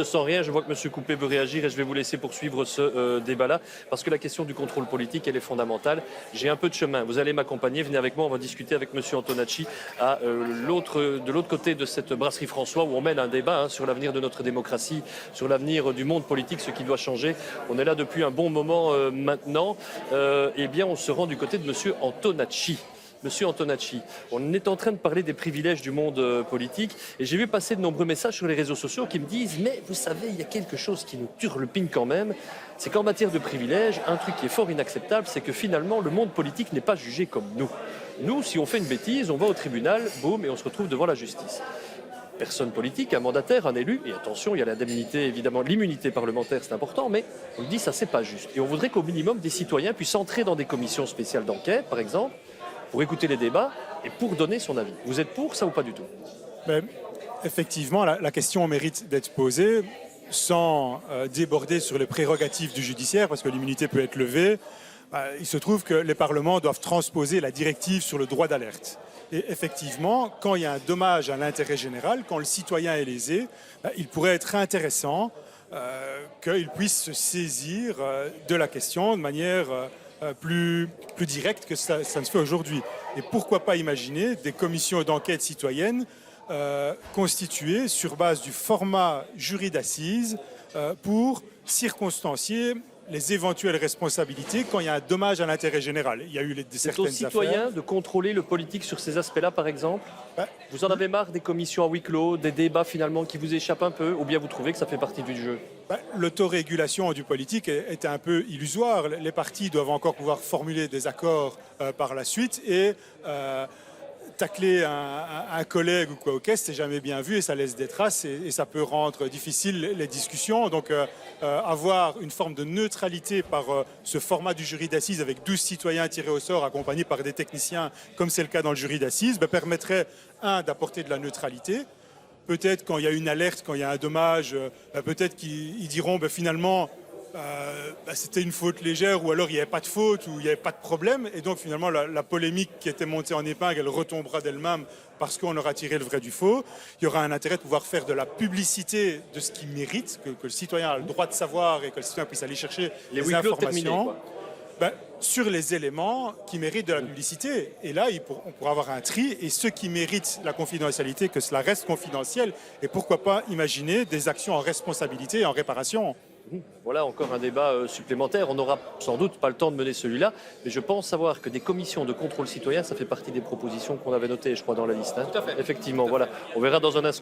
Sans rien, je vois que M. Coupé veut réagir et je vais vous laisser poursuivre ce débat-là parce que la question du contrôle politique, elle est fondamentale. J'ai un peu de chemin. Vous allez m'accompagner, venez avec moi, on va discuter avec M. Antonacci de l'autre côté de cette brasserie François où on mène un débat sur l'avenir de notre démocratie, sur l'avenir du monde politique, ce qui doit changer. On est là depuis un bon moment maintenant. Eh bien, on se rend du côté de M. Antonacci. Monsieur Antonacci, on est en train de parler des privilèges du monde politique et j'ai vu passer de nombreux messages sur les réseaux sociaux qui me disent « Mais vous savez, il y a quelque chose qui nous turlupine quand même, c'est qu'en matière de privilèges, un truc qui est fort inacceptable, c'est que finalement le monde politique n'est pas jugé comme nous. Nous, si on fait une bêtise, on va au tribunal, boum, et on se retrouve devant la justice. » Personne politique, un mandataire, un élu, et attention, il y a l'indemnité, évidemment, l'immunité parlementaire, c'est important, mais on le dit, ça c'est pas juste. Et on voudrait qu'au minimum des citoyens puissent entrer dans des commissions spéciales d'enquête, par exemple, pour écouter les débats et pour donner son avis. Vous êtes pour ça ou pas du tout? Mais, effectivement, la question mérite d'être posée sans déborder sur les prérogatives du judiciaire, parce que l'immunité peut être levée. Il se trouve que les parlements doivent transposer la directive sur le droit d'alerte. Et effectivement, quand il y a un dommage à l'intérêt général, quand le citoyen est lésé, il pourrait être intéressant qu'il puisse se saisir de la question de manière plus directe que ça ne se fait aujourd'hui. Et pourquoi pas imaginer des commissions d'enquête citoyennes constituées sur base du format jury d'assises pour circonstancier les éventuelles responsabilités quand il y a un dommage à l'intérêt général. Il y a eu certaines affaires. C'est aux citoyens de contrôler le politique sur ces aspects-là, par exemple. Vous en avez marre des commissions à huis clos, des débats finalement qui vous échappent un peu, ou bien vous trouvez que ça fait partie du jeu? L'autorégulation du politique est un peu illusoire. Les partis doivent encore pouvoir formuler des accords par la suite et tacler un collègue ou quoi au caisse, c'est jamais bien vu et ça laisse des traces et ça peut rendre difficile les discussions. Donc avoir une forme de neutralité par ce format du jury d'assises avec 12 citoyens tirés au sort accompagnés par des techniciens, comme c'est le cas dans le jury d'assises, permettrait, d'apporter de la neutralité. Peut-être quand il y a une alerte, quand il y a un dommage, peut-être qu'ils diront finalement c'était une faute légère ou alors il n'y avait pas de faute ou il n'y avait pas de problème. Et donc finalement la polémique qui était montée en épingle, elle retombera d'elle-même parce qu'on aura tiré le vrai du faux. Il y aura un intérêt de pouvoir faire de la publicité de ce qu'il mérite, que le citoyen a le droit de savoir et que le citoyen puisse aller chercher les informations. Sur les éléments qui méritent de la publicité. Et là, on pourra avoir un tri. Et ceux qui méritent la confidentialité, que cela reste confidentiel. Et pourquoi pas imaginer des actions en responsabilité et en réparation. Voilà encore un débat supplémentaire. On n'aura sans doute pas le temps de mener celui-là. Mais je pense savoir que des commissions de contrôle citoyen, ça fait partie des propositions qu'on avait notées, je crois, dans la liste. Tout à fait. Effectivement, voilà. On verra dans un instant.